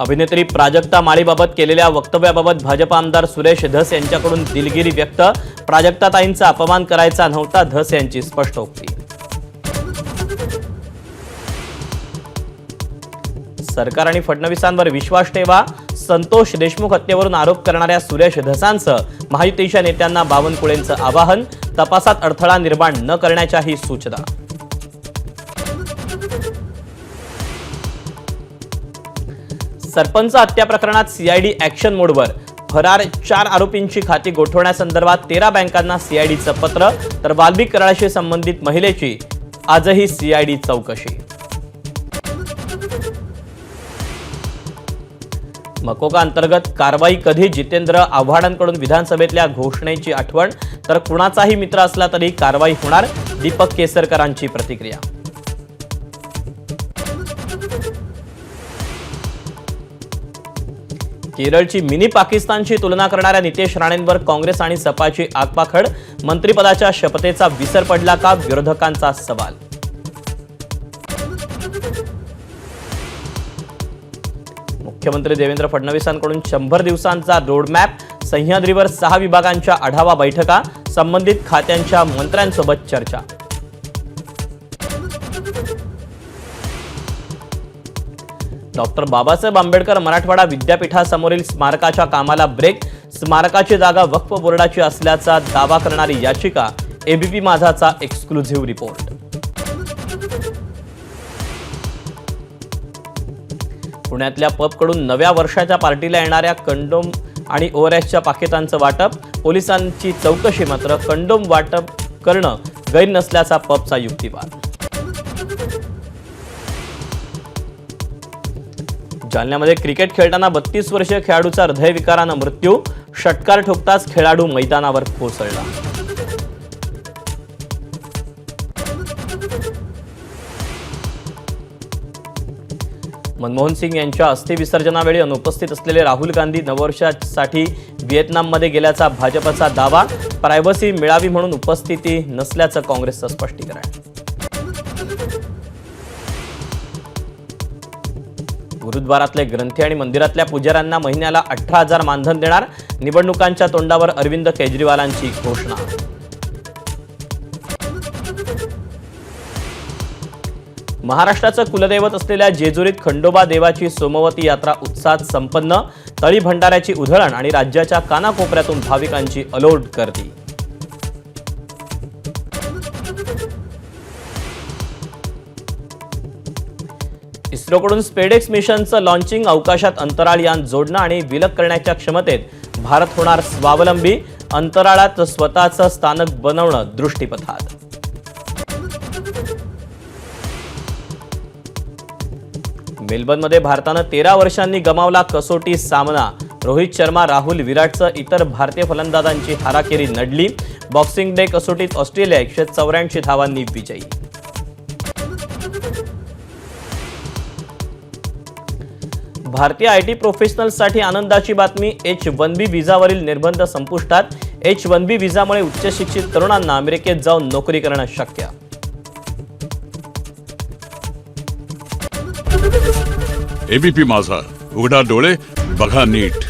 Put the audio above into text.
अभिनेत्री प्राजक्ता माळीबाबत केलेल्या वक्तव्याबाबत भाजप आमदार सुरेश धस यांच्याकडून दिलगिरी व्यक्त। प्राजक्ताताईंचा अपमान करायचा नव्हता, धस यांची स्पष्टोक्ती। सरकार आणि फडणवीसांवर विश्वास ठेवा, संतोष देशमुख हत्येवरून आरोप करणाऱ्या सुरेश धसांसह महायुतीच्या नेत्यांना बावनकुळेंचं आवाहन। तपासात अडथळा निर्माण न करण्याच्याही सूचना। सरपंच हत्या प्रकरणात सीआयडी ॲक्शन मोडवर, फरार 4 आरोपींची खाती गोठवण्यासंदर्भात 13 बँकांना सीआयडीचं पत्र, तर वाल्मिक कराडाशी संबंधित महिलेची आजही सीआयडी चौकशी। मकोका अंतर्गत कारवाई कधी, जितेंद्र आव्हाडांकडून विधानसभेतल्या घोषणेची आठवण, तर कुणाचाही मित्र असला तरी कारवाई होणार, दीपक केसरकरांची प्रतिक्रिया। केरळची मिनी पाकिस्तानशी तुलना करणाऱ्या नितेश राणेंवर काँग्रेस आणि सपाची आगपाखड, मंत्रिपदाच्या शपथेचा विसर पडला का, विरोधकांचा सवाल। मुख्यमंत्री देवेंद्र फडणवीसांकडून 100 दिवसांचा रोडमॅप, सह्याद्रीवर 6 विभागांच्या आढावा बैठका, संबंधित खात्यांच्या मंत्र्यांसोबत चर्चा। डॉक्टर बाबासाहेब आंबेडकर मराठवाडा विद्यापीठासमोरील स्मारकाच्या कामाला ब्रेक, स्मारकाची जागा वक्फ बोर्डाची असल्याचा दावा करणारी याचिका, एबीपी माझाचा एक्सक्लुझिव्ह रिपोर्ट। पुण्यातल्या पबकडून नव्या वर्षाच्या पार्टीला येणाऱ्या कंडोम आणि ओआरएसच्या पाकिटांचं वाटप, पोलिसांची चौकशी, मात्र कंडोम वाटप करणं गैर नसल्याचा पबचा युक्तिवाद। जालन्यामध्ये क्रिकेट खेळताना 32 वर्षीय खेळाडूचा हृदयविकारानं मृत्यू, षटकार ठोकताच खेळाडू मैदानावर कोसळला। मनमोहन सिंग यांच्या अस्थिविसर्जनावेळी अनुपस्थित असलेले राहुल गांधी नववर्षासाठी व्हिएतनाममध्ये गेल्याचा भाजपचा दावा, प्रायव्हसी मिळावी म्हणून उपस्थिती नसल्याचं काँग्रेसचं स्पष्टीकरण। गुरुद्वारातले ग्रंथी आणि मंदिरातल्या पुजाऱ्यांना महिन्याला 18,000 मानधन देणार, निवडणुकांच्या तोंडावर अरविंद केजरीवालांची घोषणा। महाराष्ट्राचं कुलदैवत असलेल्या जेजुरीत खंडोबा देवाची सोमवती यात्रा उत्साहात संपन्न, तळी भंडाऱ्याची उधळण आणि राज्याच्या कानाकोपऱ्यातून भाविकांची अलोट गर्दी। इस्रोकडून स्पेडेक्स मिशनचं लॉन्चिंग, अवकाशात अंतराळ यान जोडणं आणि विलग करण्याच्या क्षमतेत भारत होणार स्वावलंबी, अंतराळात स्वतःचं स्थानक बनवणं दृष्टीपथात। मेलबर्नमध्ये भारतानं 13 वर्षांनी गमावला कसोटी सामना, रोहित शर्मा, राहुल, विराटसह इतर भारतीय फलंदाजांची हाराकिरी नडली। बॉक्सिंग डे कसोटीत ऑस्ट्रेलिया 184 धावांनी विजयी। भारतीय आयटी प्रोफेशनल्ससाठी आनंदाची बातमी, H-1B व्हिसावरील निर्बंध संपुष्टात। H-1B व्हिसामुळे उच्च शिक्षित तरुणांना अमेरिकेत जाऊन नोकरी करणं शक्य। एबीपी माझा, उघडा डोळे बघा नीट।